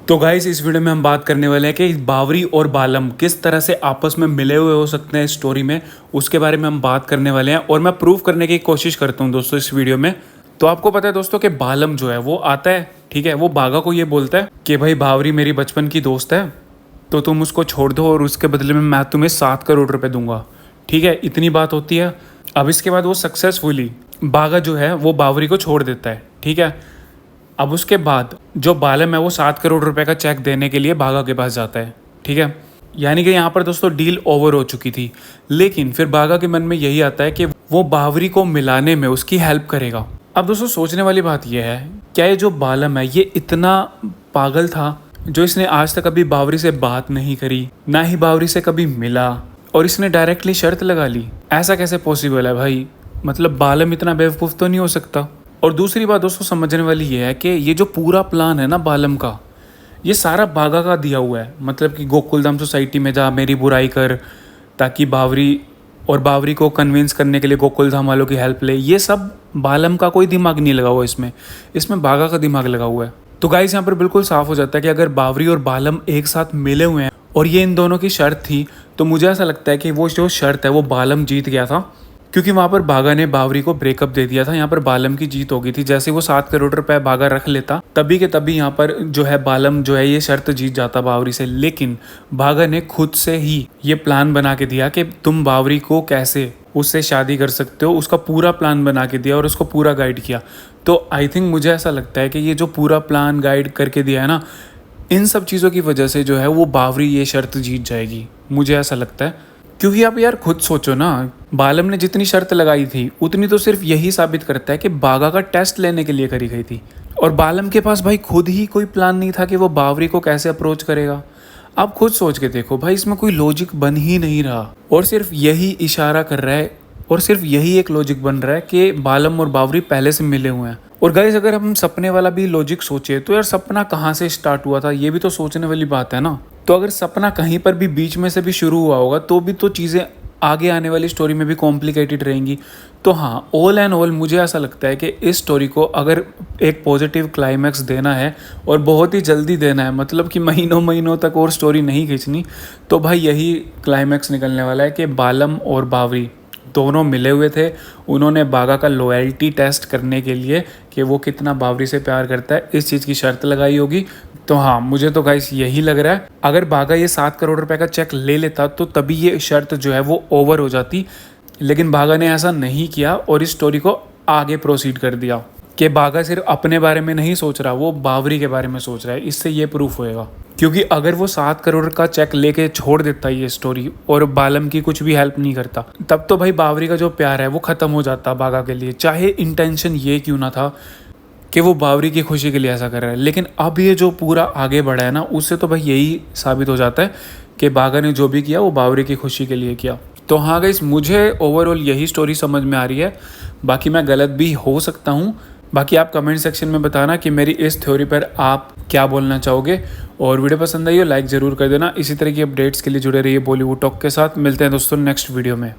तो गाइस इस वीडियो में हम बात करने वाले हैं कि बावरी और बालम किस तरह से आपस में मिले हुए हो सकते हैं स्टोरी में। उसके बारे में हम बात करने वाले हैं और मैं प्रूव करने की कोशिश करता हूं दोस्तों इस वीडियो में। तो आपको पता है दोस्तों कि बालम जो है वो आता है, ठीक है, वो बागा को ये बोलता है कि भाई बावरी मेरी बचपन की दोस्त है, तो तुम उसको छोड़ दो और उसके बदले में मैं तुम्हें 7 करोड़ रुपए दूंगा। ठीक है, इतनी बात होती है। अब इसके बाद वो सक्सेसफुली बागा जो है वो बावरी को छोड़ देता है। ठीक है, अब उसके बाद जो बालम है वो 7 करोड़ रुपए का चेक देने के लिए बागा के पास जाता है। ठीक है, यानी कि यहाँ पर दोस्तों डील ओवर हो चुकी थी। लेकिन फिर बागा के मन में यही आता है कि वो बावरी को मिलाने में उसकी हेल्प करेगा। अब दोस्तों सोचने वाली बात यह है, क्या ये जो बालम है ये इतना पागल था जो इसने आज तक कभी बावरी से बात नहीं करी, ना ही बावरी से कभी मिला, और इसने डायरेक्टली शर्त लगा ली? ऐसा कैसे पॉसिबल है भाई? मतलब बालम इतना बेवकूफ़ तो नहीं हो सकता। और दूसरी बात दोस्तों समझने वाली ये है कि ये जो पूरा प्लान है ना बालम का, ये सारा बागा का दिया हुआ है। मतलब कि गोकुलधाम सोसाइटी में जा, मेरी बुराई कर, ताकि बावरी को कन्विंस करने के लिए गोकुलधाम वालों की हेल्प ले। ये सब बालम का कोई दिमाग नहीं लगा हुआ इसमें, इसमें बागा का दिमाग लगा हुआ है। तो गाइस यहाँ पर बिल्कुल साफ हो जाता है कि अगर बावरी और बालम एक साथ मिले हुए हैं और ये इन दोनों की शर्त थी, तो मुझे ऐसा लगता है कि वो जो शर्त है वो बालम जीत गया था, क्योंकि वहाँ पर बागा ने बावरी को ब्रेकअप दे दिया था। यहाँ पर बालम की जीत हो गई थी। जैसे वो 7 करोड़ रुपए बागा रख लेता, तभी के तभी यहाँ पर जो है बालम जो है ये शर्त जीत जाता बावरी से। लेकिन बागा ने खुद से ही ये प्लान बना के दिया कि तुम बावरी को कैसे उससे शादी कर सकते हो, उसका पूरा प्लान बना के दिया और उसको पूरा गाइड किया। तो आई थिंक मुझे ऐसा लगता है कि ये जो पूरा प्लान गाइड करके दिया है ना, इन सब चीज़ों की वजह से जो है वो बावरी ये शर्त जीत जाएगी, मुझे ऐसा लगता है। क्योंकि आप यार खुद सोचो ना, बालम ने जितनी शर्त लगाई थी उतनी तो सिर्फ यही साबित करता है कि बागा का टेस्ट लेने के लिए करी गई थी। और बालम के पास भाई खुद ही कोई प्लान नहीं था कि वो बावरी को कैसे अप्रोच करेगा। आप खुद सोच के देखो भाई, इसमें कोई लॉजिक बन ही नहीं रहा, और सिर्फ यही इशारा कर रहा है और सिर्फ यही एक लॉजिक बन रहा है कि बालम और बावरी पहले से मिले हुए हैं। और गाइस अगर हम सपने वाला भी लॉजिक सोचे तो यार सपना कहाँ से स्टार्ट हुआ था, ये भी तो सोचने वाली बात है ना। तो अगर सपना कहीं पर भी बीच में से भी शुरू हुआ होगा तो भी तो चीज़ें आगे आने वाली स्टोरी में भी कॉम्प्लिकेटेड रहेंगी। तो हाँ, ऑल एंड ऑल मुझे ऐसा लगता है कि इस स्टोरी को अगर एक पॉजिटिव क्लाइमैक्स देना है और बहुत ही जल्दी देना है, मतलब कि महीनों महीनों तक और स्टोरी नहीं खींचनी, तो भाई यही क्लाइमैक्स निकलने वाला है कि बालम और बावरी दोनों मिले हुए थे। उन्होंने बागा का लॉयल्टी टेस्ट करने के लिए कि वो कितना बावरी से प्यार करता है, इस चीज़ की शर्त लगाई होगी। तो हाँ, मुझे तो गाइस यही लग रहा है, अगर बागा ये 7 करोड़ रुपए का चेक ले लेता तो तभी ये शर्त जो है वो ओवर हो जाती। लेकिन बागा ने ऐसा नहीं किया और इस स्टोरी को आगे प्रोसीड कर दिया कि बागा सिर्फ अपने बारे में नहीं सोच रहा, वो बावरी के बारे में सोच रहा है। इससे ये प्रूफ होएगा, क्योंकि अगर वो 7 करोड़ का चेक लेके छोड़ देता ये स्टोरी और बालम की कुछ भी हेल्प नहीं करता, तब तो भाई बावरी का जो प्यार है वो ख़त्म हो जाता बागा के लिए, चाहे इंटेंशन ये क्यों ना था कि वो बावरी की खुशी के लिए ऐसा कर रहा है। लेकिन अब ये जो पूरा आगे बढ़ा है ना, उससे तो भाई यही साबित हो जाता है कि बागा ने जो भी किया वो बावरी की खुशी के लिए किया। तो हाँ गाइस, मुझे ओवरऑल यही स्टोरी समझ में आ रही है। बाकी मैं गलत भी हो सकता हूँ। बाकी आप कमेंट सेक्शन में बताना कि मेरी इस थ्योरी पर आप क्या बोलना चाहोगे। और वीडियो पसंद आई हो लाइक ज़रूर कर देना। इसी तरह की अपडेट्स के लिए जुड़े रहिए बॉलीवुड टॉक के साथ। मिलते हैं दोस्तों नेक्स्ट वीडियो में।